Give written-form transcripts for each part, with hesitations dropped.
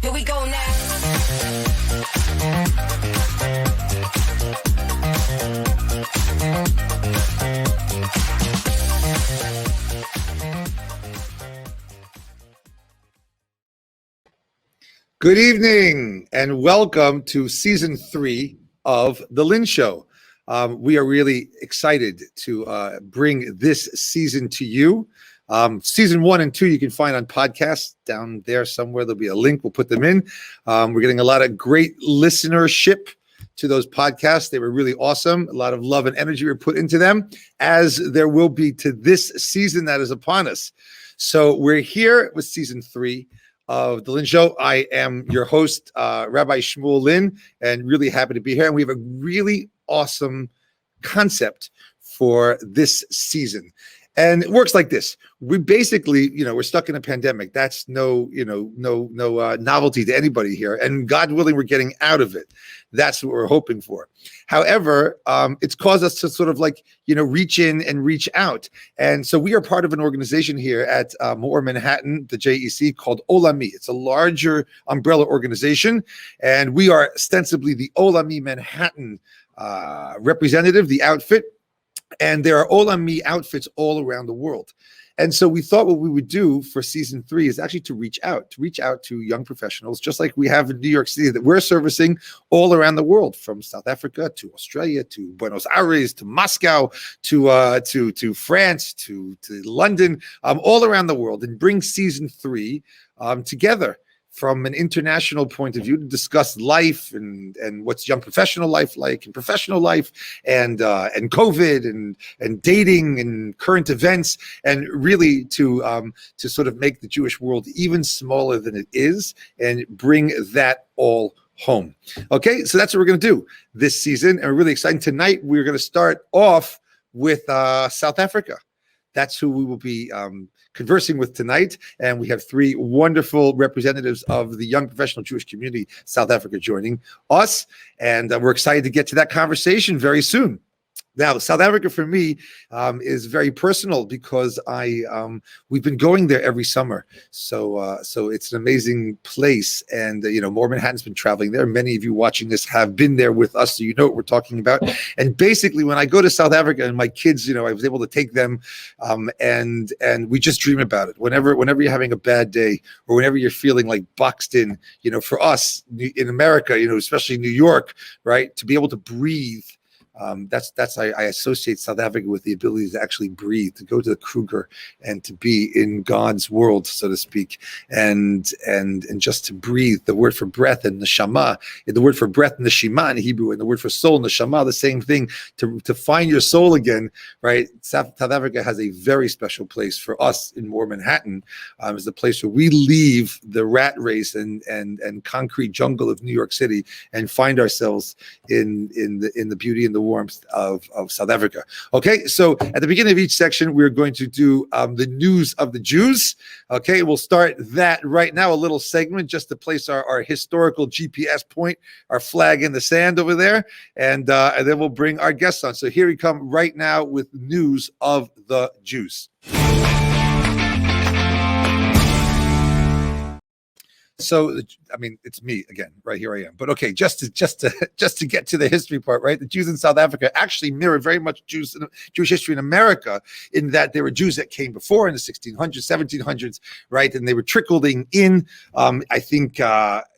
Here we go now. Good evening and welcome to season 3 of The Lynn Show. We are really excited to bring this season to you. Season 1 and 2 you can find on podcasts down there somewhere. There'll be a link. We'll put them in. We're getting a lot of great listenership to those podcasts. They were really awesome. A lot of love and energy were put into them, as there will be to this season that is upon us. So we're here with season 3 of The Lynn Show. I am your host, Rabbi Lynn, and really happy to be here. And we have a really awesome concept for this season. And it works like this. We basically, we're stuck in a pandemic. That's no novelty to anybody here. And God willing, we're getting out of it. That's what we're hoping for. However, it's caused us to sort of reach in and reach out. And so we are part of an organization here at Moore Manhattan, the JEC, called Olami. It's a larger umbrella organization. And we are ostensibly the Olami Manhattan representative, the outfit. And there are Olami outfits all around the world. And so we thought what we would do for season 3 is actually to reach out to young professionals, just like we have in New York City, that we're servicing all around the world, from South Africa to Australia to Buenos Aires to Moscow to France to London, all around the world, and bring season 3 together from an international point of view to discuss life and what's young professional life like, and professional life, and COVID and dating and current events, and really to sort of make the Jewish world even smaller than it is and bring that all home. Okay, so that's what we're going to do this season, and we're really excited. Tonight we're going to start off with South Africa. That's who we will be conversing with tonight. And we have 3 wonderful representatives of the young professional Jewish community, South Africa, joining us. And we're excited to get to that conversation very soon. Now, South Africa for me is very personal because we've been going there every summer. So it's an amazing place. And, Moore Manhattan's been traveling there. Many of you watching this have been there with us, so you know what we're talking about. And basically, when I go to South Africa and my kids, I was able to take them and we just dream about it. Whenever you're having a bad day or whenever you're feeling like boxed in, for us in America, especially New York, right, to be able to breathe. I associate South Africa with the ability to actually breathe, to go to the Kruger and to be in God's world, so to speak, and just to breathe. The word for breath in the Shema, the word for breath in the Shema in Hebrew, and the word for soul in the Shema, the same thing. To find your soul again, right? South Africa has a very special place for us in Moore Manhattan. It's the place where we leave the rat race and concrete jungle of New York City and find ourselves in the beauty and the warmth of South Africa. Okay, so at the beginning of each section, we're going to do the news of the Jews. Okay, we'll start that right now, a little segment just to place our historical GPS point, our flag in the sand over there, and then we'll bring our guests on. So here we come right now with news of the Jews. So, it's me again, right? Here I am. But okay, just to get to the history part, right? The Jews in South Africa actually mirror very much Jewish history in America, in that there were Jews that came before in the 1600s, 1700s, right? And they were trickling in. I think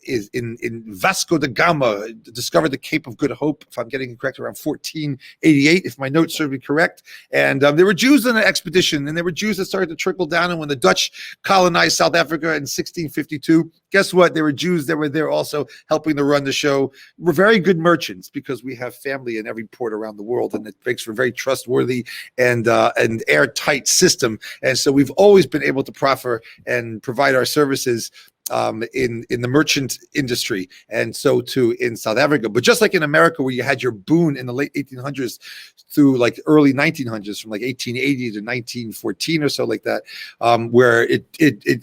is in Vasco da Gama discovered the Cape of Good Hope, if I'm getting it correct, around 1488, if my notes serve me correct. And there were Jews on an expedition, and there were Jews that started to trickle down. And when the Dutch colonized South Africa in 1652, guess what? There were Jews that were there also helping to run the show. We're very good merchants because we have family in every port around the world, and it makes for a very trustworthy and airtight system. And so we've always been able to proffer and provide our services in the merchant industry, and so too in South Africa. But just like in America, where you had your boom in the late 1800s through like early 1900s, from like 1880 to 1914 or so, like that, where it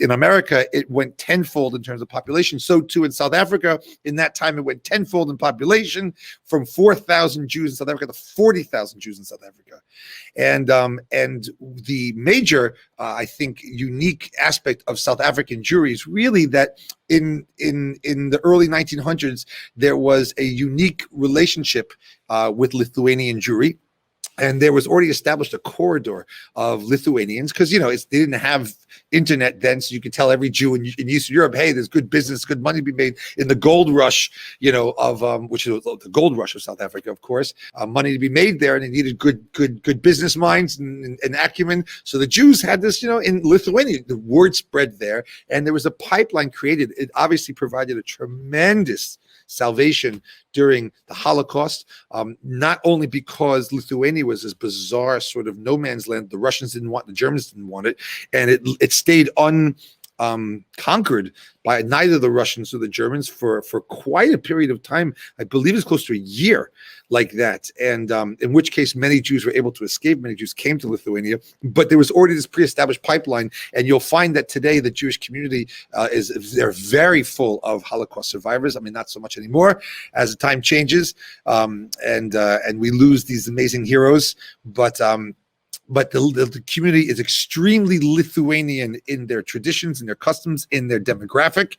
in America it went tenfold in terms of population. So too in South Africa, in that time it went tenfold in population, from 4,000 Jews in South Africa to 40,000 Jews in South Africa. And the major, I think, unique aspect of South African Jewry is really that in the early 1900s, there was a unique relationship with Lithuanian Jewry. And there was already established a corridor of Lithuanians because, they didn't have internet then. So you could tell every Jew in Eastern Europe, hey, there's good business, good money to be made in the gold rush, of which is the gold rush of South Africa, of course, money to be made there. And they needed good business minds and acumen. So the Jews had this, in Lithuania, the word spread there. And there was a pipeline created. It obviously provided a tremendous salvation during the Holocaust, not only because Lithuania was this bizarre sort of no man's land. The Russians didn't want, the Germans didn't want it, and it stayed conquered by neither the Russians or the Germans for quite a period of time. I believe it's close to a year like that. And in which case many Jews were able to escape. Many Jews came to Lithuania, but there was already this pre-established pipeline. And you'll find that today the Jewish community they're very full of Holocaust survivors. I mean, not so much anymore as the time changes, and we lose these amazing heroes. But the community is extremely Lithuanian in their traditions, in their customs, in their demographic.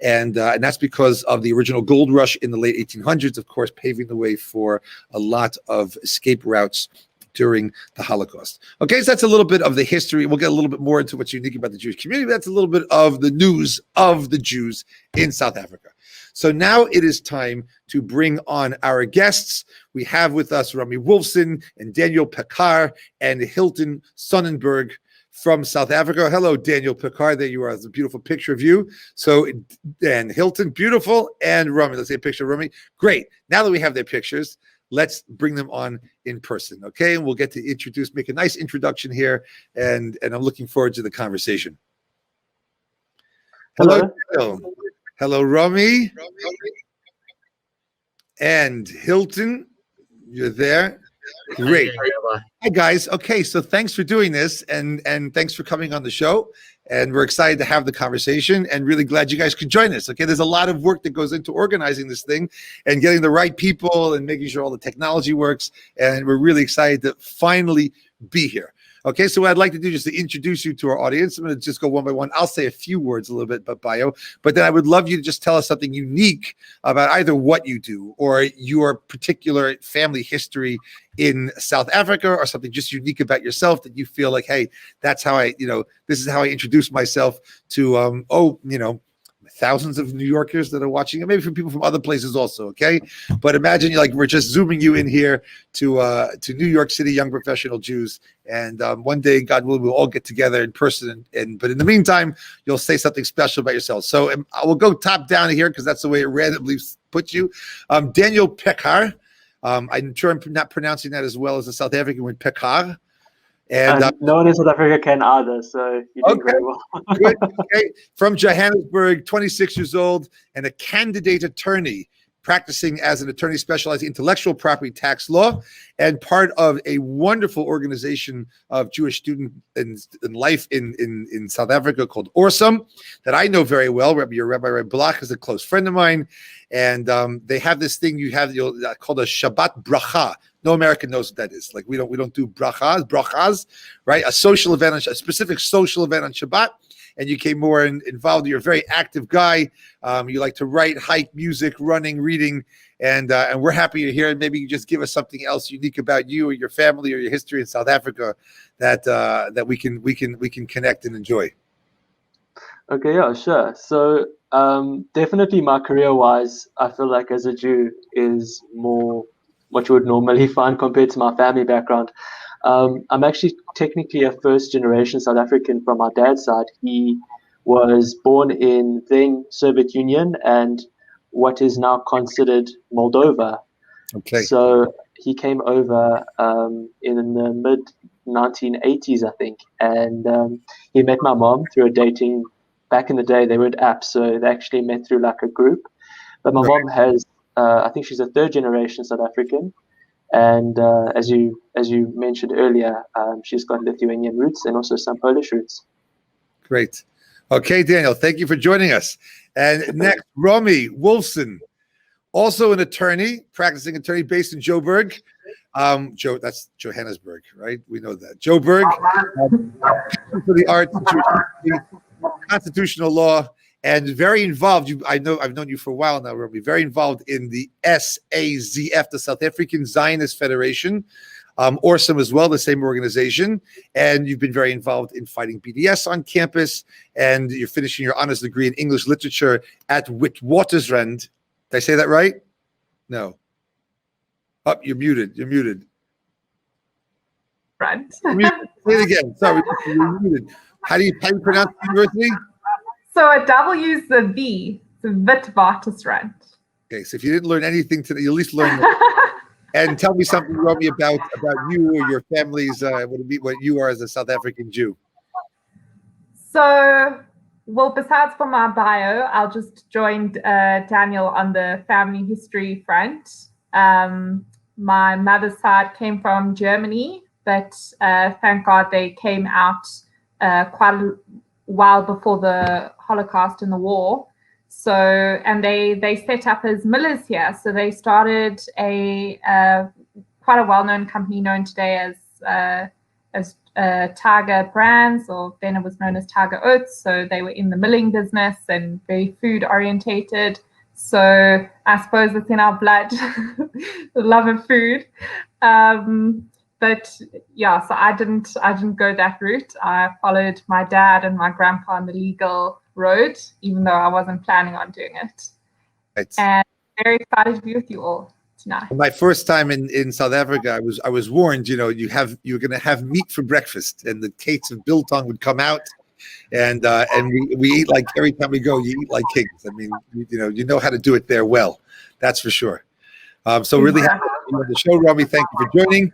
And that's because of the original gold rush in the late 1800s, of course, paving the way for a lot of escape routes during the Holocaust. Okay, so that's a little bit of the history. We'll get a little bit more into what's unique about the Jewish community. But that's a little bit of the news of the Jews in South Africa. So now it is time to bring on our guests. We have with us Romy Wulfson and Daniel Pekar and Hylton Sonnenberg from South Africa. Hello, Daniel Pekar. There you are. It's a beautiful picture of you. So, and Hylton, beautiful. And Romy, let's see a picture of Romy. Great. Now that we have their pictures, let's bring them on in person, okay? And we'll get to make a nice introduction here, and I'm looking forward to the conversation. Hello. Hello, Romy. And Hylton, you're there. Great. Hi, guys. Okay, so thanks for doing this, and thanks for coming on the show. And we're excited to have the conversation and really glad you guys could join us. Okay, there's a lot of work that goes into organizing this thing and getting the right people and making sure all the technology works. And we're really excited to finally be here. Okay, so what I'd like to do just to introduce you to our audience. I'm going to just go one by one. I'll say a few words a little bit about bio, but then I would love you to just tell us something unique about either what you do or your particular family history in South Africa, or something just unique about yourself that you feel like, hey, that's how this is how I introduce myself to, thousands of New Yorkers that are watching, and maybe from people from other places also. Okay, but imagine we're just zooming you in here to New York City, young professional Jews, and one day, God willing, we'll all get together in person. But in the meantime, you'll say something special about yourself. So I will go top down here because that's the way it randomly puts you. Daniel Pekar. I'm sure I'm not pronouncing that as well as the South African word Pekar. And no one in South Africa can either, so you're doing very well. Good. Okay. From Johannesburg, 26 years old, and a candidate attorney practicing as an attorney specializing in intellectual property tax law, and part of a wonderful organization of Jewish student in life in South Africa called Wulfson that I know very well. Rabbi Bloch is a close friend of mine, and they have this thing called a Shabbat bracha. No American knows what that is. Like we don't do brachas, right? A social event, a specific social event on Shabbat. And you came more involved. You're a very active guy. You like to write, hike, music, running, reading, and we're happy you're here. And maybe you just give us something else unique about you or your family or your history in South Africa that we can connect and enjoy. Okay, yeah, sure. So definitely my career-wise, I feel like as a Jew is more what you would normally find compared to my family background. I'm actually technically a first-generation South African from my dad's side. He was born in then Soviet Union and what is now considered Moldova. Okay. So he came over in the mid-1980s, I think, and he met my mom through a dating. Back in the day, they weren't apps, so they actually met through like a group. But my mom has, I think she's a third-generation South African. And as you mentioned earlier, she's got Lithuanian roots and also some Polish roots. Great. Okay, Daniel, thank you for joining us. And next, Romy Wulfson, also an attorney, practicing attorney based in Joburg. That's Johannesburg, right? We know that. Joburg, for the arts, constitutional law, and very involved. I've known you for a while now, Romy. Very involved in the SAZF, the South African Zionist Federation. Awesome as well, the same organization. And you've been very involved in fighting BDS on campus. And you're finishing your honors degree in English literature at Witwatersrand. Did I say that right? No. Oh, you're muted. You're muted. Right. Say it again. Sorry, you're muted. How do you pronounce the university? So a W's the V. It's Witwatersrand. Okay, so if you didn't learn anything today, you at least learn that. And tell me something, Romy, about you or your family's, what you are as a South African Jew. So, well, besides for my bio, I just joined Daniel on the family history front. My mother's side came from Germany, but thank God they came out quite a while before the Holocaust and the war. So, and they set up as millers here. So they started a quite a well-known company known today as Tiger Brands, or then it was known as Tiger Oats. So they were in the milling business and very food orientated. So I suppose it's in our blood, the love of food. But yeah, so I didn't go that route. I followed my dad and my grandpa on the legal road, even though I wasn't planning on doing it. Right. And very excited to be with you all tonight. My first time in South Africa, I was warned, you're going to have meat for breakfast, and the cakes of biltong would come out, and we eat like every time we go, you eat like kings. I mean, you know how to do it there well, that's for sure. So really happy to be on the show, Romy. Thank you for joining.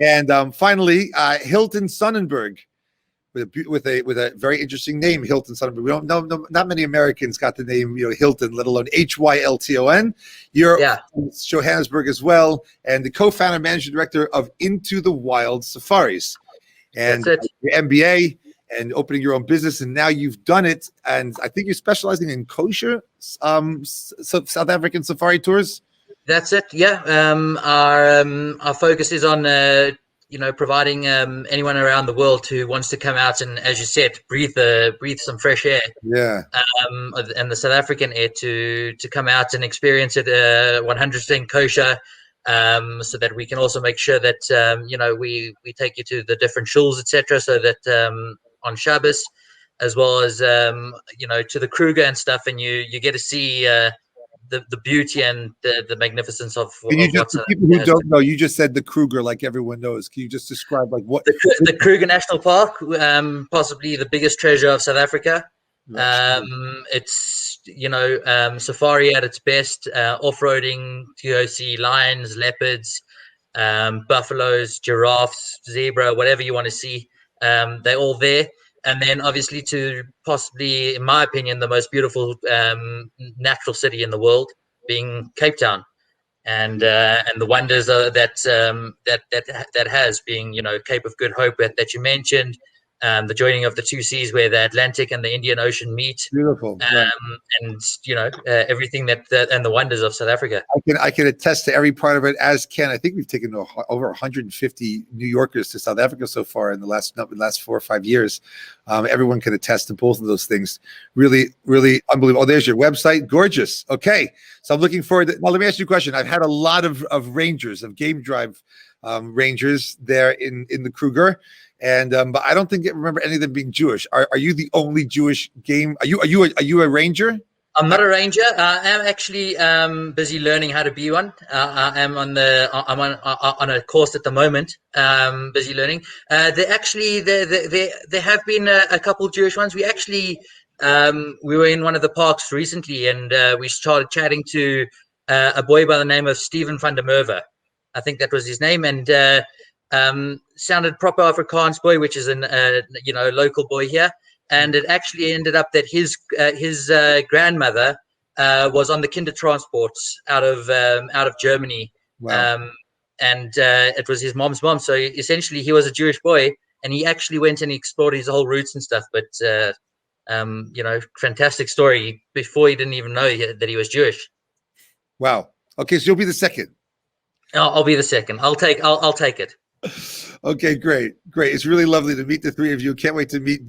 And finally, Hylton Sonnenberg, with a very interesting name, Hylton Sonnenberg. We don't know, not many Americans got the name, Hylton, let alone Hylton. You're from Johannesburg as well, and the co-founder, managing director of Into the Wild Safaris, and your MBA, and opening your own business, and now you've done it. And I think you're specializing in kosher South African safari tours. That's it. Yeah. Our focus is on providing anyone around the world who wants to come out and, as you said, breathe some fresh air. Yeah. And the South African air to come out and experience it 100% kosher, so that we can also make sure that we take you to the different shuls, etc. So that on Shabbos, as well as to the Kruger and stuff, and you get to see the beauty and the magnificence of what's for people who don't know, you just said the Kruger like everyone knows. Can you just describe like what the Kruger National Park, possibly the biggest treasure of South Africa. It's safari at its best, off-roading to go see lions, leopards, buffaloes, giraffes, zebra, whatever you want to see. They're all there. And then obviously to possibly, in my opinion, the most beautiful natural city in the world, being Cape Town, and the wonders that has, being Cape of Good Hope that you mentioned, the joining of the two seas where the Atlantic and the Indian Ocean meet. Beautiful. And everything that and the wonders of South Africa. I can attest to every part of it, as can. I think we've taken over 150 New Yorkers to South Africa so far in the last 4 or 5 years. Everyone can attest to both of those things. Really, really unbelievable. Oh, there's your website. Gorgeous. Okay. So I'm looking forward to, now let me ask you a question. I've had a lot of rangers, of game drive rangers there in the Kruger. And but I don't remember any of them being Jewish. Are you the only Jewish game? Are you a ranger? I'm not a ranger. I am actually busy learning how to be one. I'm on a course at the moment. Busy learning. There have been a couple Jewish ones. We actually we were in one of the parks recently, and we started chatting to a boy by the name of Stephen van der Merwe. I think that was his name, and sounded proper Afrikaans boy, which is a local boy here. And it actually ended up that his grandmother was on the Kindertransports out of Germany. Wow. And it was his mom's mom. So essentially, he was a Jewish boy, and he actually went and explored his whole roots and stuff. But fantastic story. Before he didn't even know that he was Jewish. Wow. Okay, so you'll be the second. I'll be the second. I'll take it. Okay, great. It's really lovely to meet the three of you. Can't wait to meet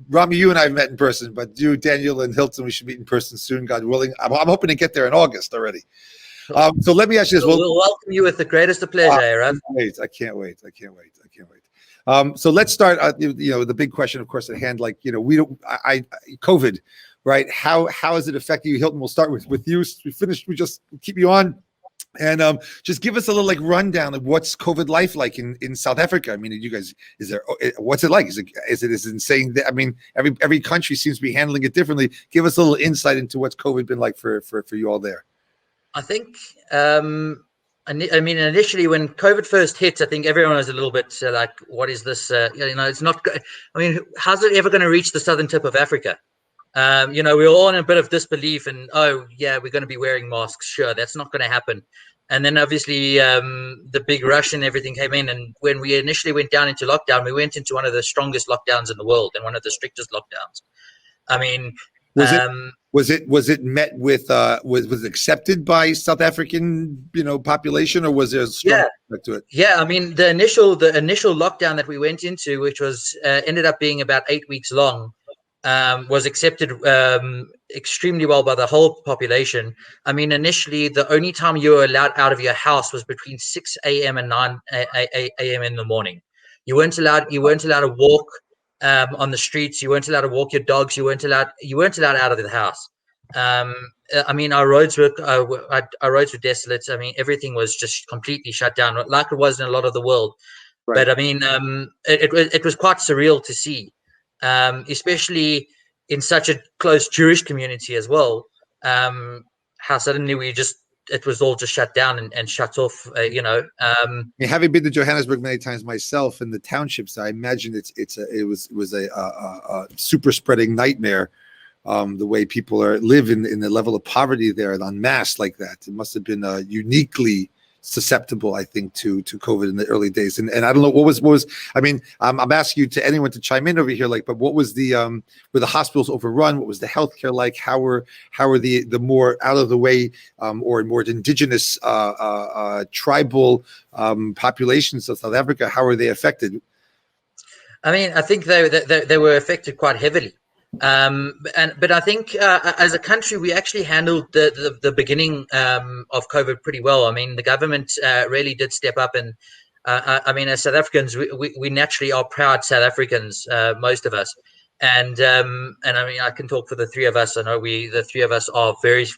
Romy. You and I have met in person, but you, Daniel, and Hylton, we should meet in person soon, God willing. I'm hoping to get there in August already. So let me ask you this. We'll welcome you with the greatest of pleasure, Rav. I can't wait. So let's start. The big question, of course, at hand. Like, COVID, right? How is it affecting you, Hylton? We'll start with you. We just keep you on, and just give us a little rundown of what's COVID life like in South Africa. I mean, you guys, what's it like? Is it as insane? I mean, every country seems to be handling it differently. Give us a little insight into what's COVID been like for you all there. I think, initially when COVID first hit, I think everyone was a little bit like, what is this? It's not, how's it ever going to reach the southern tip of Africa? We were all in a bit of disbelief and, oh, yeah, we're going to be wearing masks. Sure, that's not going to happen. And then obviously the big rush and everything came in. And when we initially went down into lockdown, we went into one of the strongest lockdowns in the world and one of the strictest lockdowns. I mean, was it met with was it accepted by South African population, or was there a strong effect to it? Yeah, I mean the initial lockdown that we went into, which was ended up being about 8 weeks long, was accepted extremely well by the whole population. I mean, initially the only time you were allowed out of your house was between 6 a.m. and 9 a.m. in the morning. You weren't allowed to walk on the streets. You weren't allowed to walk your dogs. You weren't allowed out of the house. I mean, our roads were desolate. I mean, everything was just completely shut down, like it was in a lot of the world. Right. But I mean, it was quite surreal to see, especially in such a close Jewish community as well. How suddenly it was all just shut down and shut off. Having been to Johannesburg many times myself in the townships, I imagine it was a super spreading nightmare. The way people live in the level of poverty there and en masse like that, it must have been uniquely susceptible, I think, to COVID in the early days. And I don't know what was. I mean, I'm asking you to anyone to chime in over here. But what was were the hospitals overrun? What was the healthcare like? How were the more out of the way or more indigenous tribal populations of South Africa? How were they affected? I mean, I think they were affected quite heavily. But I think as a country, we actually handled the beginning of COVID pretty well. I mean, the government really did step up, and I mean, as South Africans, we naturally are proud South Africans, most of us. And I mean, I can talk for the three of us. I know the three of us are very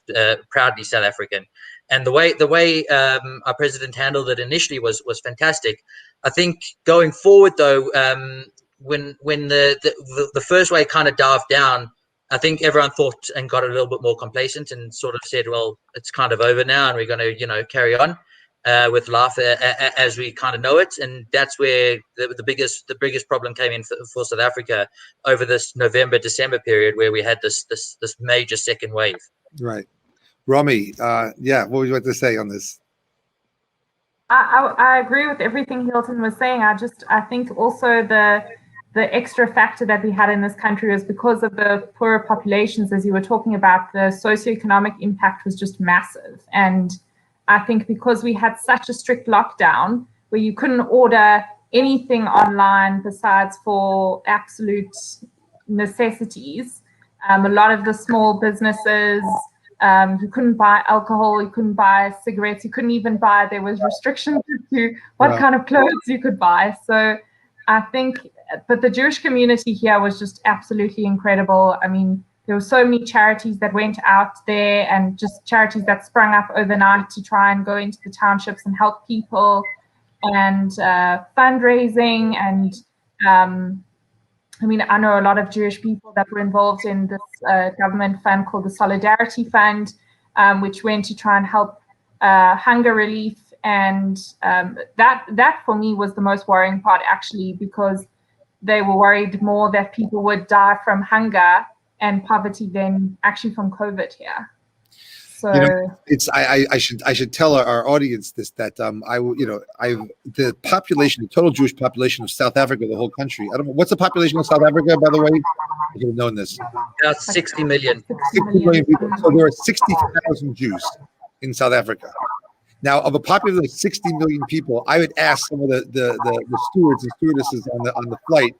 proudly South African. And the way our president handled it initially was fantastic. I think going forward, though. When the first wave kind of dived down, I think everyone thought and got a little bit more complacent and sort of said, well, it's kind of over now and we're going to, carry on with life as we kind of know it. And that's where the biggest problem came in for South Africa over this November-December period where we had this major second wave. Right. Romy, what would you like to say on this? I agree with everything Hylton was saying. I think also the extra factor that we had in this country was because of the poorer populations, as you were talking about, the socioeconomic impact was just massive. And I think because we had such a strict lockdown where you couldn't order anything online besides for absolute necessities, a lot of the small businesses, you couldn't buy alcohol, you couldn't buy cigarettes, you couldn't even buy, there was restrictions to what kind of clothes you could buy. So I think, but the Jewish community here was just absolutely incredible. I mean, there were so many charities that went out there and just charities that sprung up overnight to try and go into the townships and help people, and fundraising. And I mean, I know a lot of Jewish people that were involved in this government fund called the Solidarity Fund, which went to try and help hunger relief. And that for me was the most worrying part, actually, because they were worried more that people would die from hunger and poverty than actually from COVID here. So I should tell our audience this, that the population, the total Jewish population of South Africa, the whole country. I don't know what's the population of South Africa, by the way. I should have known this. About 60 million. 60 million people. So there are 60,000 Jews in South Africa. Now, of a population of 60 million people, I would ask some of the stewards and stewardesses on the flight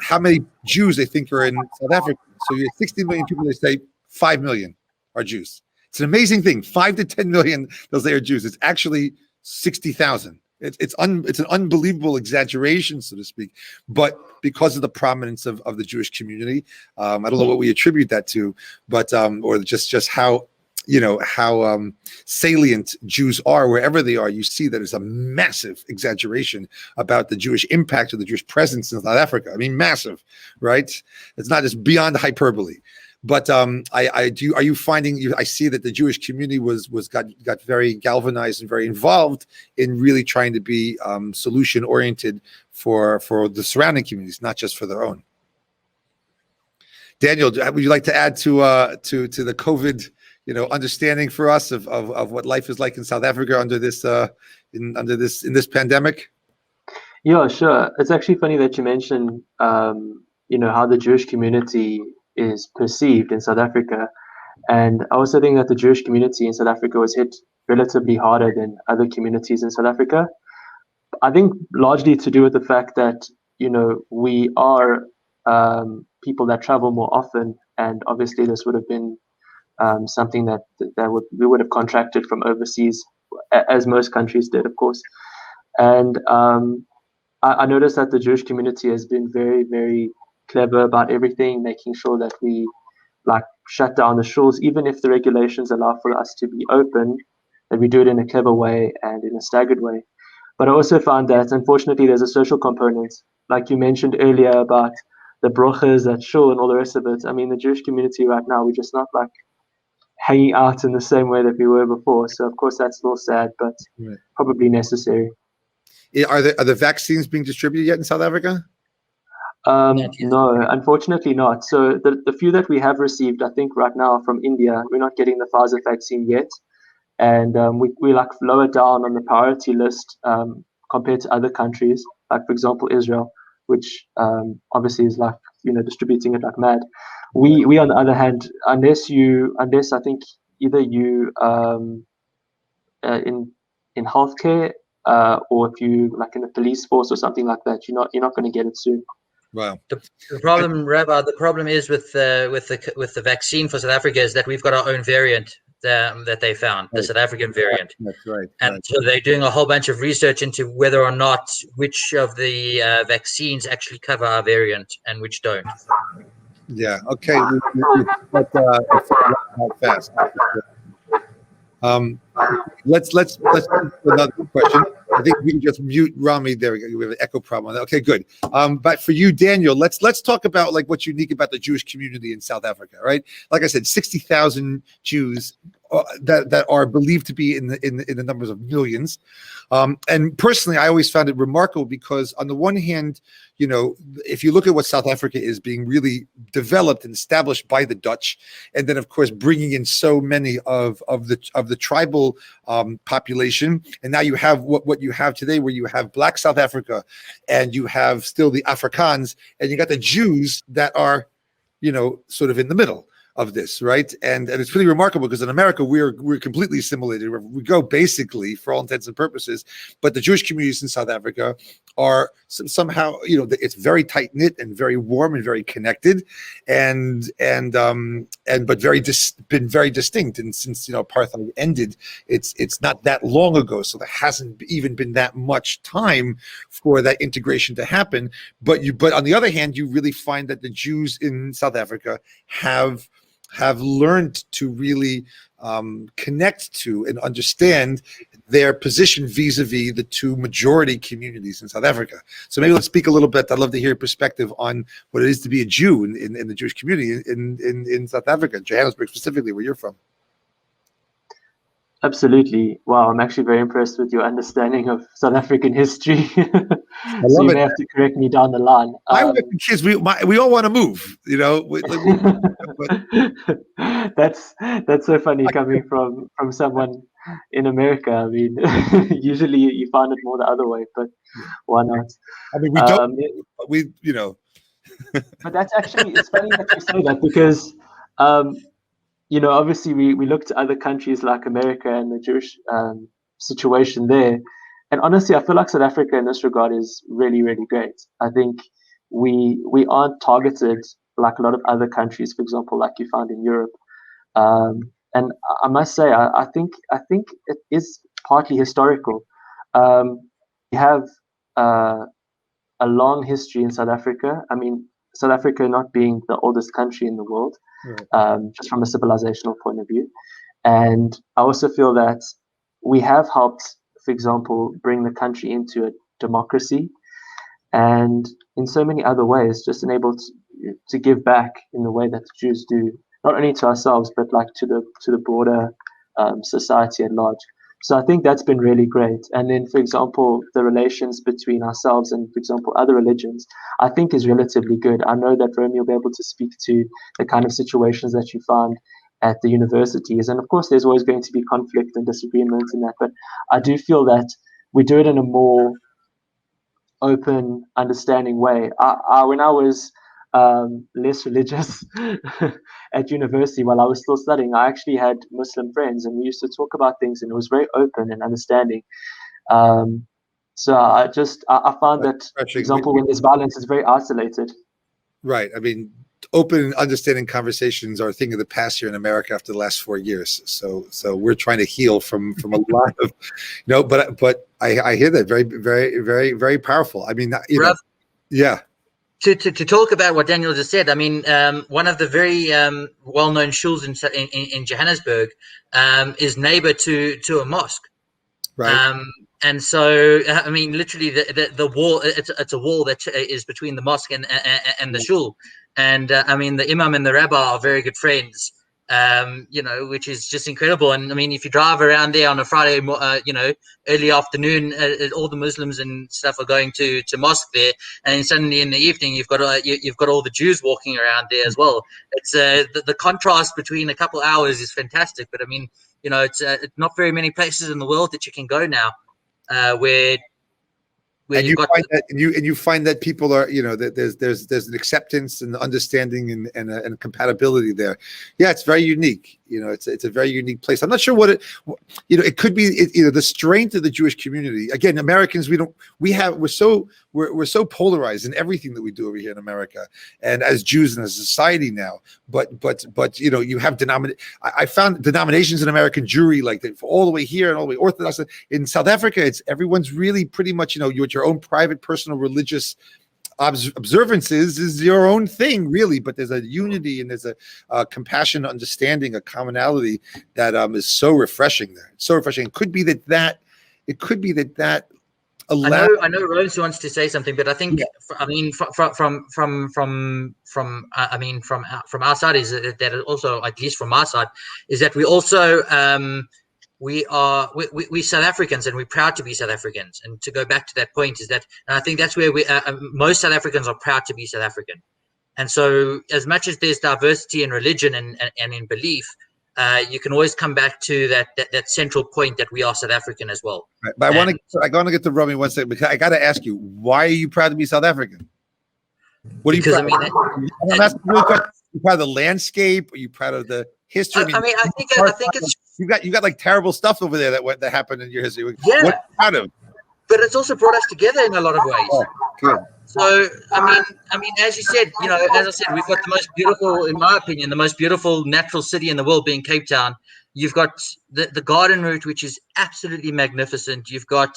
how many Jews they think are in South Africa. So you have 60 million people, they say 5 million are Jews. It's an amazing thing. 5 to 10 million, they'll say are Jews. It's actually 60,000. It's an unbelievable exaggeration, so to speak, but because of the prominence of the Jewish community, I don't know what we attribute that to, but or just how salient Jews are wherever they are. You see that there's a massive exaggeration about the Jewish impact or the Jewish presence in South Africa. I mean, massive, right? It's not just beyond hyperbole. But are you finding? I see that the Jewish community got very galvanized and very involved in really trying to be solution oriented for the surrounding communities, not just for their own. Daniel, would you like to add to the COVID, understanding for us of what life is like in South Africa under this in this pandemic? Yeah, sure. It's actually funny that you mentioned how the Jewish community is perceived in South Africa. And I also think that the Jewish community in South Africa was hit relatively harder than other communities in South Africa. I think largely to do with the fact that, we are people that travel more often. And obviously this would have been something that we would have contracted from overseas, as most countries did, of course. And I noticed that the Jewish community has been very, very clever about everything, making sure that we shut down the shuls, even if the regulations allow for us to be open, that we do it in a clever way and in a staggered way. But I also found that unfortunately there's a social component, like you mentioned earlier about the brochas at shul and all the rest of it. I mean, the Jewish community right now, we're just not hanging out in the same way that we were before. So of course that's a little sad, but probably necessary. Are the vaccines being distributed yet in South Africa? No, unfortunately not. So the few that we have received, I think right now from India, we're not getting the Pfizer vaccine yet. And we lower down on the priority list compared to other countries, like for example, Israel, which obviously is distributing it like mad. We on the other hand, unless I think either you in healthcare or if you in the police force or something like that, you're not going to get it soon. Wow. The problem, Rabbi, the problem is with the vaccine for South Africa is that we've got our own variant that they found, the South African variant. That's right. And so they're doing a whole bunch of research into whether or not which of the vaccines actually cover our variant and which don't. Yeah. Okay. But fast. Let's do another question. I think we can just mute Romy. There we go. We have an echo problem. Okay, good. But for you, Daniel, let's talk about what's unique about the Jewish community in South Africa, right? Like I said, 60,000 Jews that are believed to be in the numbers of millions. And personally, I always found it remarkable because on the one hand, if you look at what South Africa is being really developed and established by the Dutch, and then of course bringing in so many of the tribal population, and now you have what you have today, where you have Black South Africa, and you have still the Afrikaans, and you got the Jews that are, sort of in the middle of this, right? And it's really remarkable because in America we're completely assimilated. We go basically for all intents and purposes, but the Jewish communities in South Africa are somehow, it's very tight knit and very warm and very connected, but been very distinct. And since apartheid ended, it's not that long ago, so there hasn't even been that much time for that integration to happen. But on the other hand, you really find that the Jews in South Africa have learned to really connect to and understand their position vis-a-vis the two majority communities in South Africa. So maybe let's speak a little bit. I'd love to hear your perspective on what it is to be a Jew in the Jewish community in South Africa, Johannesburg specifically, where you're from. Absolutely. Wow, I'm actually very impressed with your understanding of South African history. I So love you it. may have to correct me down the line. I work with kids. We all want to move, That's so funny coming from someone in America. I mean, usually you find it more the other way, but why not? I mean, we don't. But that's actually, it's funny that you say that because obviously we look to other countries like America and the Jewish situation there. And honestly, I feel like South Africa in this regard is really, really great. I think we aren't targeted like a lot of other countries, for example, like you find in Europe. And I must say, I think it is partly historical. We have a long history in South Africa. I mean, South Africa not being the oldest country in the world, just from a civilizational point of view. And I also feel that we have helped, for example, bring the country into a democracy, and in so many other ways, just enabled to give back in the way that the Jews do, not only to ourselves but like to the broader society at large. So I think that's been really great. And then, for example, the relations between ourselves and, for example, other religions, I think is relatively good. I know that Romy will be able to speak to the kind of situations that you find at the universities. And of course, there's always going to be conflict and disagreement in that. But I do feel that we do it in a more open, understanding way. When I was less religious at university, while I was still studying, I actually had Muslim friends, and we used to talk about things, and it was very open and understanding. So I found that, for example, when there's violence, it's very isolated. Right. I mean, open, understanding conversations are a thing of the past here in America after the last 4 years. So we're trying to heal from a lot of, but I hear that very, very, very, very powerful. I mean, yeah. To talk about what Daniel just said, I mean, one of the very well-known shuls in Johannesburg is neighbor to a mosque. Right. And so, I mean, literally, the wall, it's a wall that is between the mosque and the shul. And I mean, the imam and the rabbi are very good friends, which is just incredible. And I mean, if you drive around there on a Friday, early afternoon, all the Muslims and stuff are going to mosque there. And then suddenly in the evening, you've got all the Jews walking around there as well. It's the contrast between a couple hours is fantastic. But I mean, it's not very many places in the world that you can go now where and you find that people are, that there's an acceptance and understanding and a compatibility there. Yeah, it's very unique. It's a very unique place. I'm not sure what it could be. The strength of the Jewish community. Again, Americans, we're so polarized in everything that we do over here in America, and as Jews and as a society now. But you have I found denominations in American Jewry like that all the way here and all the way Orthodox. In South Africa, everyone's really pretty much your own private, personal, religious observances is your own thing, really. But there's a unity and there's a compassion, understanding, a commonality that is so refreshing there. It's so refreshing. It could be that I know Rose wants to say something, but I think I mean from our side is that also, at least from our side, is that we also we South Africans, and we're proud to be South Africans. And to go back to that point is that, and I think that's where most South Africans are proud to be South African. And so, as much as there's diversity in religion and in belief, you can always come back to that central point that we are South African as well. Right. But I want to get to Romy one second, because I got to ask you, why are you proud to be South African? What are you proud of? Are you proud of the landscape? Are you proud of the history? I think it's you got like terrible stuff over there that happened in your history. Yeah. What are you proud of? But it's also brought us together in a lot of ways. Oh, good. So I mean, as you said, as I said, we've got the most beautiful, in my opinion, the most beautiful natural city in the world, being Cape Town. You've got the garden route, which is absolutely magnificent. You've got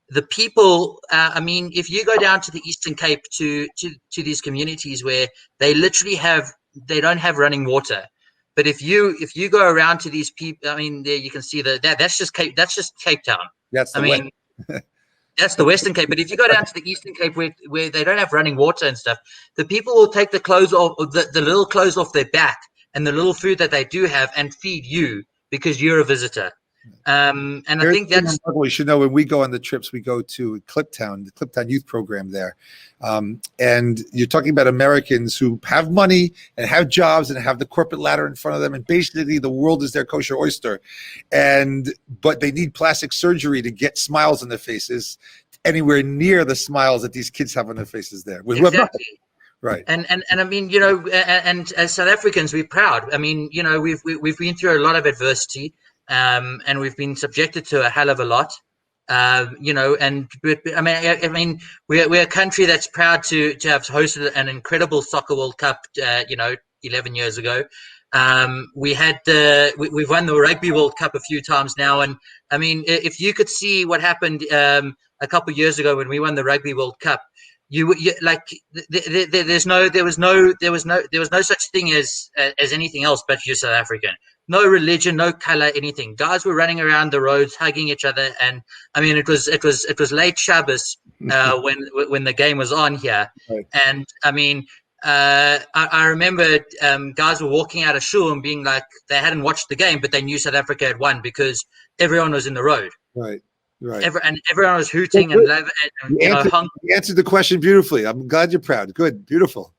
the people. I mean, if you go down to the Eastern Cape to these communities where they literally they don't have running water. But if you go around to these people, I mean, there you can see that's just Cape Town. That's that's the Western Cape. But if you go down to the Eastern Cape where they don't have running water and stuff, the people will take the clothes off, the little clothes off their back and the little food that they do have and feed you because you're a visitor. And I think that's we should know. When we go on the trips, we go to Kliptown, the Kliptown youth program there. And you're talking about Americans who have money and have jobs and have the corporate ladder in front of them, and basically the world is their kosher oyster. But they need plastic surgery to get smiles on their faces, anywhere near the smiles that these kids have on their faces there. Exactly. Right. And I mean, and as South Africans, we're proud. I mean, we've been through a lot of adversity. and we've been subjected to a hell of a lot. You know, and I mean, we're a country that's proud to have hosted an incredible soccer World Cup. You know, 11 years ago. We've won the Rugby World Cup a few times now, and I mean, if you could see what happened a couple of years ago when we won the Rugby World Cup, there was no such thing as anything else but you're South African. No religion, no color, anything. Guys were running around the roads, hugging each other, and I mean, it was late Shabbos when the game was on here, Right. and I mean. I remember guys were walking out of shul and being like they hadn't watched the game, but they knew South Africa had won because everyone was in the road. Right. And everyone was hooting and You answered the question beautifully. I'm glad you're proud. Good, beautiful.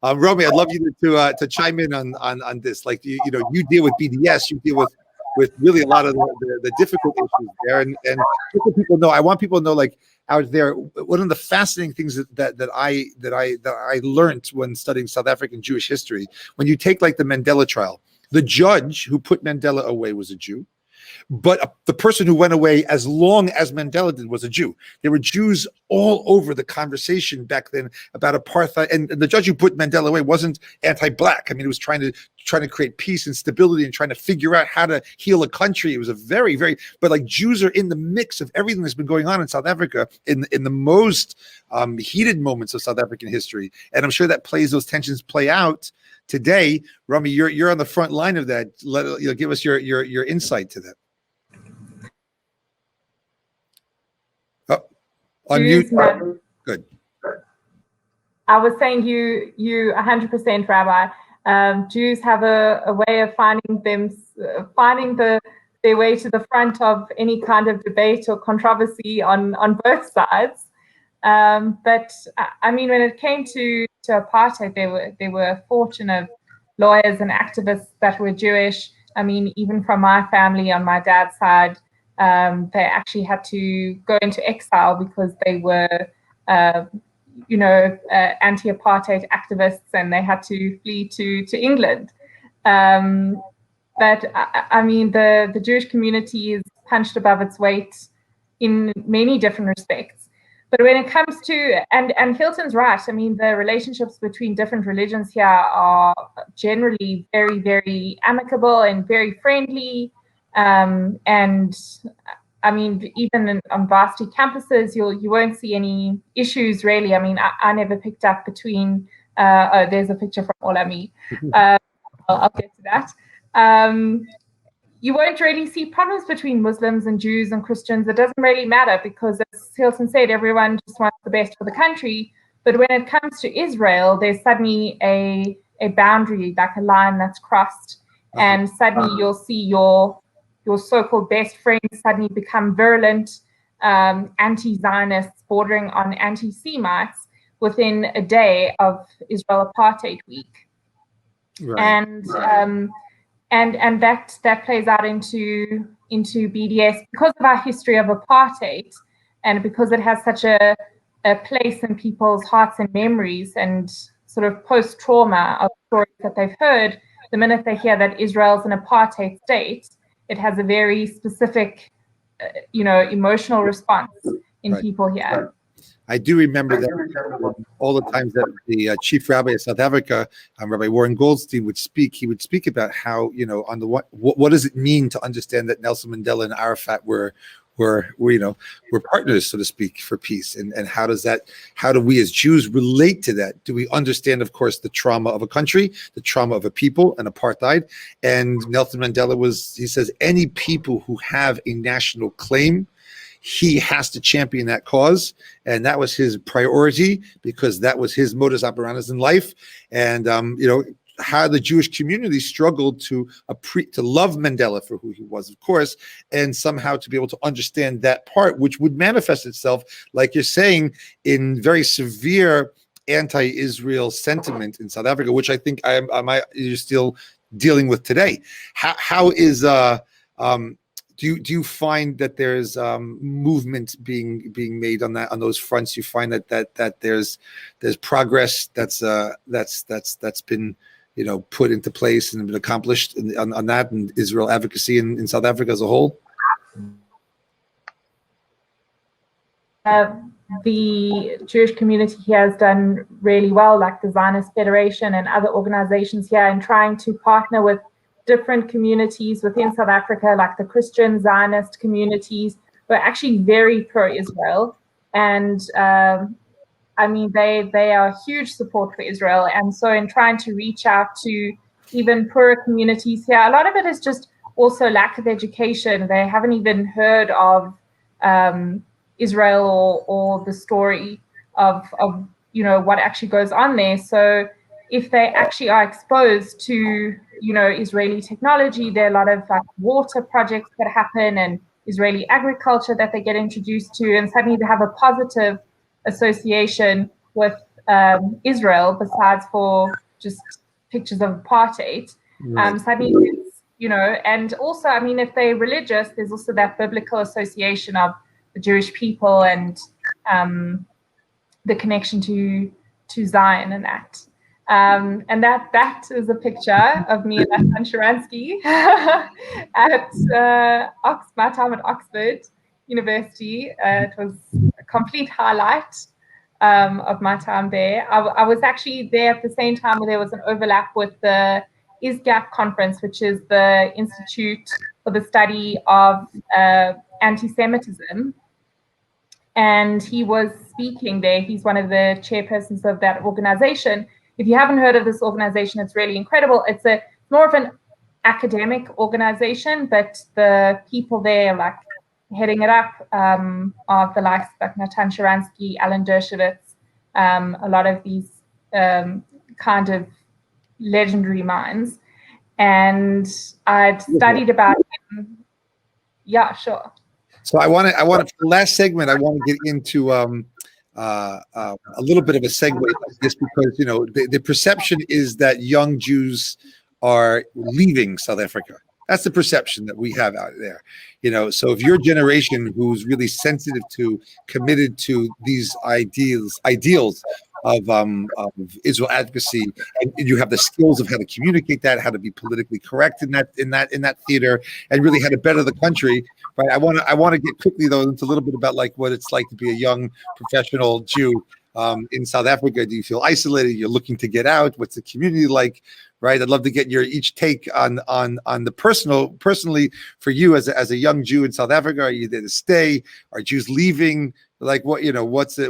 Romy, I'd love you to chime in on this. Like you deal with BDS, you deal with really a lot of the difficult issues there, and people know. I want people to know, like out there, one of the fascinating things that I learned when studying South African Jewish history, when you take like the Mandela trial, the judge who put Mandela away was a Jew. But the person who went away as long as Mandela did was a Jew. There were Jews all over the conversation back then about apartheid. And the judge who put Mandela away wasn't anti-black. I mean, he was trying to create peace and stability and trying to figure out how to heal a country. It was a very, very, but like Jews are in the mix of everything that's been going on in South Africa in the most heated moments of South African history. And I'm sure that those tensions play out today. Romy, you're on the front line of that. Give us your insight to that. Unmute. Good. I was saying you 100%, Rabbi. Jews have a way of finding their way to the front of any kind of debate or controversy on both sides. But I mean, when it came to apartheid, there were fortunate lawyers and activists that were Jewish. I mean, even from my family on my dad's side, they actually had to go into exile because they were, anti-apartheid activists, and they had to flee to England. But I mean, the Jewish community is punched above its weight in many different respects. But when it comes to, and Hylton's right, I mean, the relationships between different religions here are generally very, very amicable and very friendly. And I mean, even on varsity campuses, you won't see any issues really. I mean, I never picked up between. There's a picture from Olami. I'll get to that. You won't really see problems between Muslims and Jews and Christians. It doesn't really matter because, as Hylton said, everyone just wants the best for the country. But when it comes to Israel, there's suddenly a boundary, like a line that's crossed, and suddenly you'll see your so-called best friends suddenly become virulent anti-Zionists bordering on anti-Semites within a day of Israel Apartheid Week. Right. And that plays out into BDS because of our history of apartheid, and because it has such a place in people's hearts and memories, and sort of post-trauma of stories that they've heard. The minute they hear that Israel's an apartheid state, it has a very specific, emotional response in people here. I do remember that all the times that the chief rabbi of South Africa, Rabbi Warren Goldstein, would speak. He would speak about how, on the what does it mean to understand that Nelson Mandela and Arafat were partners, so to speak, for peace, and how do we as Jews relate to that? Do we understand, of course, the trauma of a country, the trauma of a people, and apartheid? And Nelson Mandela he says, any people who have a national claim, he has to champion that cause, and that was his priority because that was his modus operandi in life. And how the Jewish community struggled to love Mandela for who he was, of course, and somehow to be able to understand that part, which would manifest itself, like you're saying, in very severe anti-Israel sentiment in South Africa, which I think you're still dealing with today. How is do you find that there's movement being made on those fronts? You find that there's progress that's been put into place and been accomplished on that and Israel advocacy in South Africa as a whole? The Jewish community here has done really well, like the Zionist Federation and other organizations here, in trying to partner with different communities within South Africa, like the Christian Zionist communities, who are actually very pro-Israel. And I mean, they are a huge support for Israel. And so in trying to reach out to even poorer communities here, a lot of it is just also lack of education. They haven't even heard of Israel or the story of what actually goes on there. So if they actually are exposed to Israeli technology, there are a lot of like water projects that happen and Israeli agriculture that they get introduced to, and suddenly they have a positive association with Israel besides for just pictures of apartheid. Suddenly it's, and also, I mean, if they're religious, there's also that biblical association of the Jewish people and the connection to Zion and that. And that is a picture of me and Natan Sharansky at my time at Oxford University. It was a complete highlight of my time there. I was actually there at the same time where there was an overlap with the ISGAP conference, which is the Institute for the Study of Anti-Semitism. And he was speaking there. He's one of the chairpersons of that organization. If you haven't heard of this organization, it's really incredible. It's more of an academic organization, but the people there, like heading it up, are the likes like Natan Sharansky, Alan Dershowitz, a lot of these kind of legendary minds. And I'd studied about him. Yeah, sure. So I want to for the last segment, I want to get into a little bit of a segue like this, because the perception is that young Jews are leaving South Africa. That's the perception that we have out there. So if your generation who's really sensitive to, committed to these ideals of Israel advocacy, and you have the skills of how to communicate that, how to be politically correct in that theater, and really how to better the country, right? I want to get quickly though into a little bit about like what it's like to be a young professional Jew in South Africa. Do you feel isolated? You're looking to get out? What's the community like? Right? I'd love to get your each take on the personally for you as a young Jew in South Africa. Are you there to stay? Are Jews leaving? Like what, what's is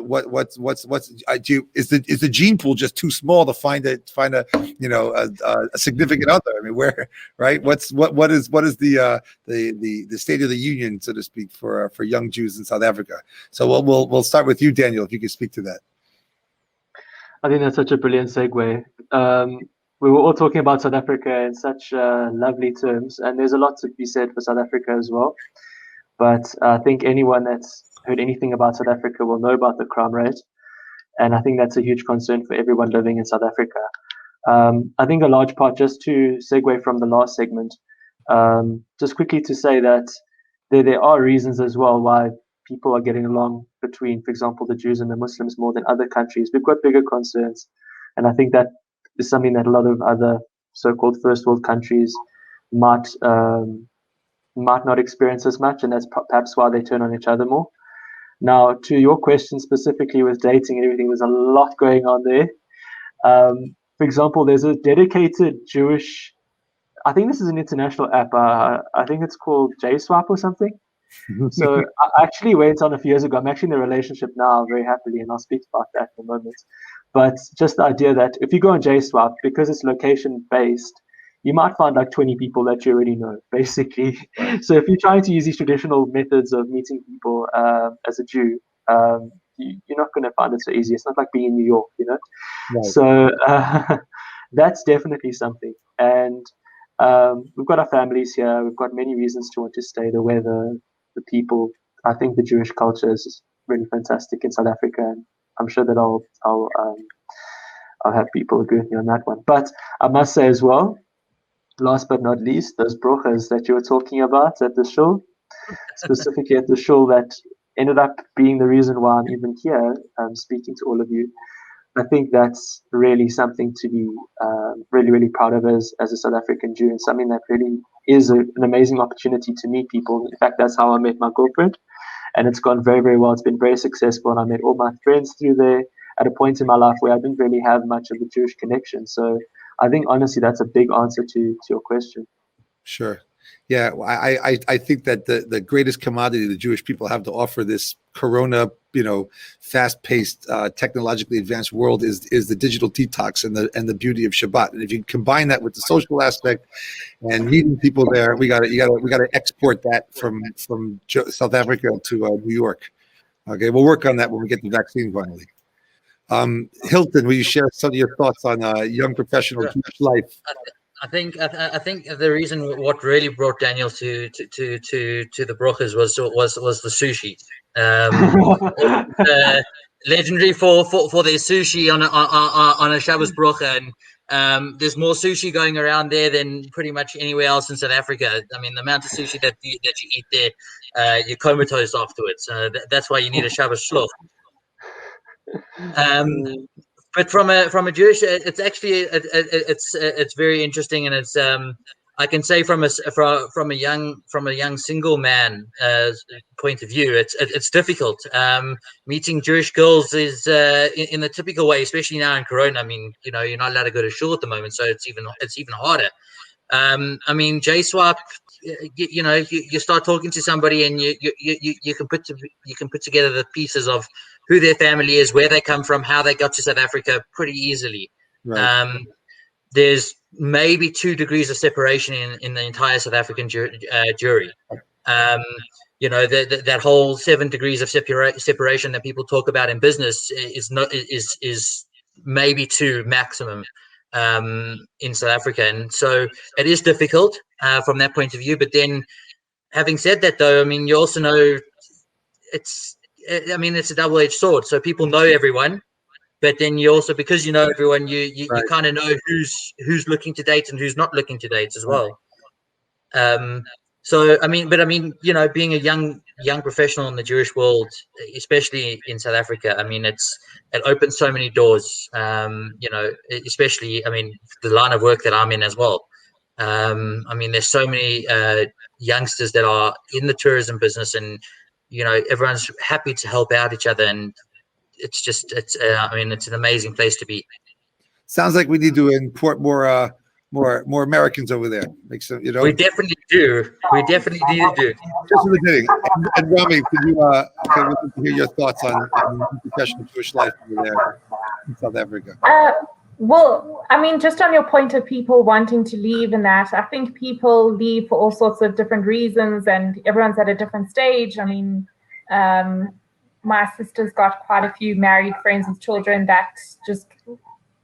the gene pool just too small to find a significant other? I mean, where, right? What is the state of the union, so to speak, for young Jews in South Africa? So we'll start with you, Daniel, if you could speak to that. I think that's such a brilliant segue. We were all talking about South Africa in such lovely terms, and there's a lot to be said for South Africa as well. But I think anyone that's heard anything about South Africa will know about the crime rate, and I think that's a huge concern for everyone living in South Africa. I think a large part, just to segue from the last segment, just quickly to say that there are reasons as well why people are getting along between, for example, the Jews and the Muslims more than other countries. We've got bigger concerns, and I think that is something that a lot of other so-called first world countries might not experience as much, and that's perhaps why they turn on each other more. Now, to your question specifically with dating and everything, there's a lot going on there. For example, there's a dedicated Jewish, I think this is an international app, I think it's called JSwap or something. So I actually went on a few years ago. I'm actually in a relationship now very happily, and I'll speak about that in a moment. But just the idea that if you go on JSwap, because it's location based, you might find like 20 people that you already know, basically. So if you're trying to use these traditional methods of meeting people as a Jew, you're not going to find it so easy. It's not like being in New York, Right. So that's definitely something. And we've got our families here. We've got many reasons to want to stay. The weather, the people. I think the Jewish culture is really fantastic in South Africa, and I'm sure that I'll have people agree with me on that one. But I must say as well, last but not least, those brochas that you were talking about at the shul, specifically at the shul that ended up being the reason why I'm even here speaking to all of you. I think that's really something to be really, really proud of as a South African Jew, and something that really is an amazing opportunity to meet people. In fact, that's how I met my girlfriend, and it's gone very, very well. It's been very successful, and I met all my friends through there at a point in my life where I didn't really have much of a Jewish connection. So I think, honestly, that's a big answer to your question. Sure. Yeah, I think that the greatest commodity the Jewish people have to offer this Corona, fast-paced, technologically advanced world is the digital detox and the beauty of Shabbat. And if you combine that with the social aspect and meeting people there, we got to export that from South Africa to New York. Okay, we'll work on that when we get the vaccine finally. Hylton, will you share some of your thoughts on young professional Jewish life? I think the reason what really brought Daniel to the brochas was the sushi. Legendary for their sushi on a Shabbos brocha, and there's more sushi going around there than pretty much anywhere else in South Africa. I mean, the amount of sushi that you eat there, you're comatose afterwards. That's why you need a Shabbos shloch. But from a Jewish, it's actually it's very interesting, and it's I can say from a young single man point of view, it's difficult. Meeting Jewish girls is in the typical way, especially now in Corona. I mean, you're not allowed to go to shul at the moment, so it's even harder. I mean, JSwap, you start talking to somebody, and you can put together the pieces of who their family is, where they come from, how they got to South Africa pretty easily. Right. There's maybe 2 degrees of separation in the entire South African jury. That whole 7 degrees of separation that people talk about in business is maybe 2 maximum in South Africa, and so it is difficult from that point of view. But then, having said that, though, I mean, you also know it's a double-edged sword. So people know everyone, but then you also, because you know everyone, you Right. kind of know who's looking to date and who's not looking to date as well. So being a young professional in the Jewish world, especially in South Africa, I mean, it opens so many doors. Especially, the line of work that I'm in as well. There's so many youngsters that are in the tourism business, and everyone's happy to help out each other, and it's an amazing place to be. Sounds like we need to import more Americans over there. Make some, We definitely do. We definitely do. Just for the beginning. And Romy, can we hear your thoughts on professional Jewish life over there in South Africa? Well, just on your point of people wanting to leave and that, I think people leave for all sorts of different reasons, and everyone's at a different stage. My sister's got quite a few married friends with children that just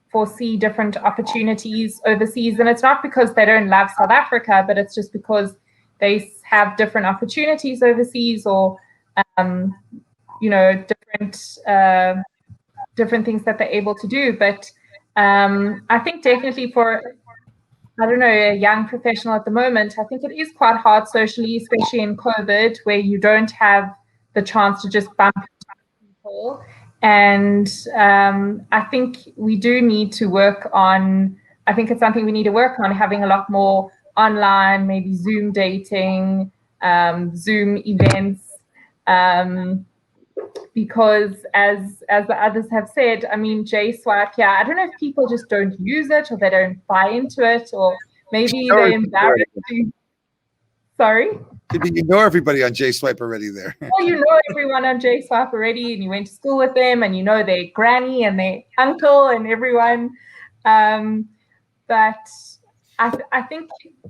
foresee different opportunities overseas, and it's not because they don't love South Africa, but it's just because they have different opportunities overseas, or different things that they're able to do. But I think definitely for a young professional at the moment, I think it is quite hard socially, especially in COVID, where you don't have the chance to just bump into people. And I think we do need to work on, I think it's something we need to work on, having a lot more online, maybe Zoom dating, Zoom events, because as the others have said, JSwap, I don't know if people just don't use it, or they don't buy into it, or maybe they're embarrassed to. Sorry? Maybe you know everybody on JSwipe already there. Well, you know everyone on JSwipe already, and you went to school with them, and you know their granny and their uncle and everyone. But I think,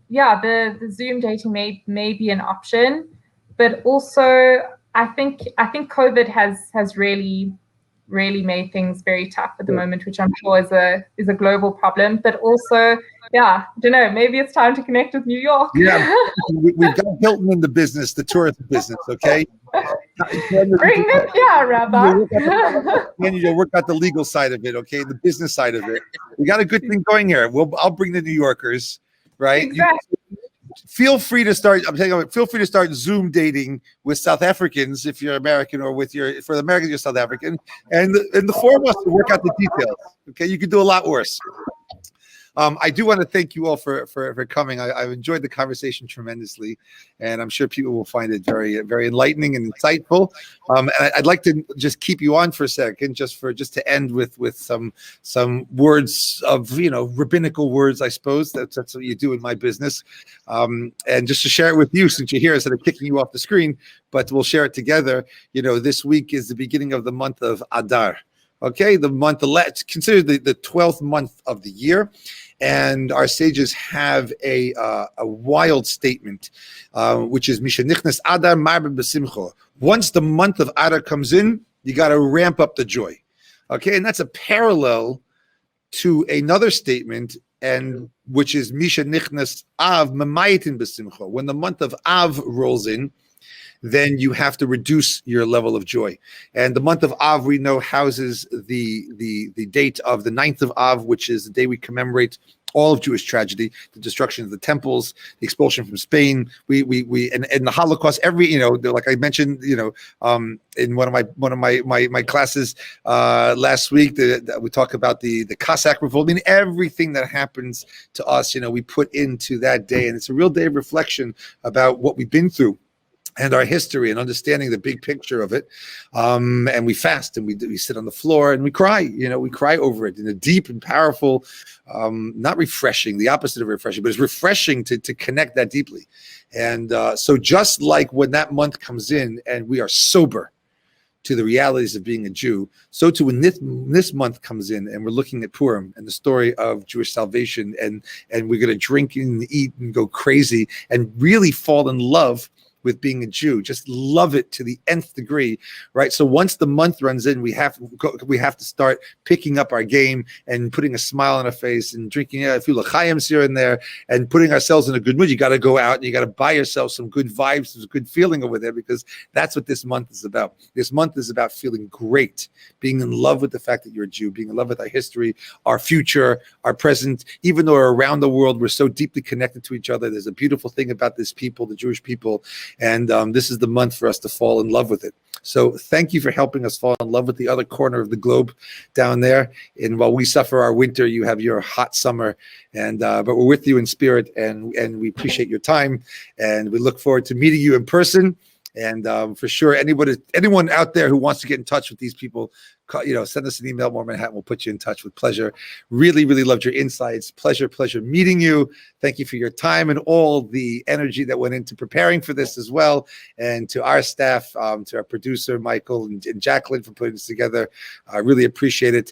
the Zoom dating may be an option, but also I think COVID has really made things very tough at the moment, which I'm sure is a global problem. But also, I don't know, maybe it's time to connect with New York. Yeah, we've got Hylton in the business, the tourism business, okay? Bring them here, Rabbi. And you'll work out the legal side of it, okay? The business side of it. We got a good thing going here. I'll bring the New Yorkers, right? Exactly. feel free to start. I'm telling you, feel free to start Zoom dating with South Africans if you're American, or for the Americans you're South African, and the four of us will work out the details. Okay, you could do a lot worse. I do want to thank you all for coming. I've enjoyed the conversation tremendously, and I'm sure people will find it very, very enlightening and insightful. And I'd like to just keep you on for a second, just to end with some words of, rabbinical words, I suppose. That's what you do in my business, and just to share it with you, since you're here, instead of kicking you off the screen, but we'll share it together. This week is the beginning of the month of Adar. Okay, the month it's considered the 12th month of the year, and our sages have a wild statement, which is Misha Nichnas Adar Marbe B'Simcha. Once the month of Adar comes in, you got to ramp up the joy. Okay, and that's a parallel to another statement, and which is Misha Nichnas Av Mamayitin B'Simcha. When the month of Av rolls in, then you have to reduce your level of joy. And the month of Av, we know, houses the date of the 9th of Av, which is the day we commemorate all of Jewish tragedy, the destruction of the temples, the expulsion from Spain, and the Holocaust. Like I mentioned, in one of my classes last week, we talk about the Cossack revolt. I mean, everything that happens to us, we put into that day, and it's a real day of reflection about what we've been through and our history, and understanding the big picture of it. And we fast, and we sit on the floor, and we cry. We cry over it in a deep and powerful, not refreshing, the opposite of refreshing, but it's refreshing to connect that deeply. And so just like when that month comes in and we are sober to the realities of being a Jew, so too when this month comes in and we're looking at Purim and the story of Jewish salvation, and we're going to drink and eat and go crazy and really fall in love with being a Jew, just love it to the nth degree, right? So once the month runs in, we have to start picking up our game and putting a smile on our face and drinking a few l'chaims here and there and putting ourselves in a good mood. You got to go out and you got to buy yourself some good vibes, some good feeling over there, because that's what this month is about. This month is about feeling great, being in love with the fact that you're a Jew, being in love with our history, our future, our present. Even though around the world we're so deeply connected to each other, there's a beautiful thing about this people, the Jewish people. And this is the month for us to fall in love with it. So thank you for helping us fall in love with the other corner of the globe down there. And while we suffer our winter, you have your hot summer. And but we're with you in spirit, and we appreciate your time. And we look forward to meeting you in person. And for sure, anyone out there who wants to get in touch with these people, send us an email, More Manhattan. We'll put you in touch with pleasure. Really, really loved your insights. Pleasure meeting you. Thank you for your time and all the energy that went into preparing for this as well. And to our staff, to our producer, Michael and Jacqueline, for putting this together. I really appreciate it.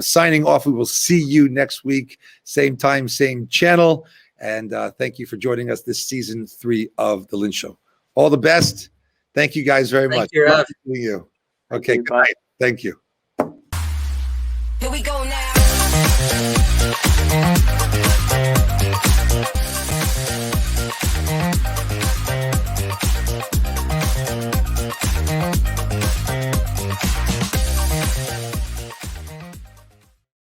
Signing off, we will see you next week. Same time, same channel. And thank you for joining us this season 3 of The Lynn Show. All the best. Thank you guys very much. Thank you. Okay, good night. Thank you. Here we go now.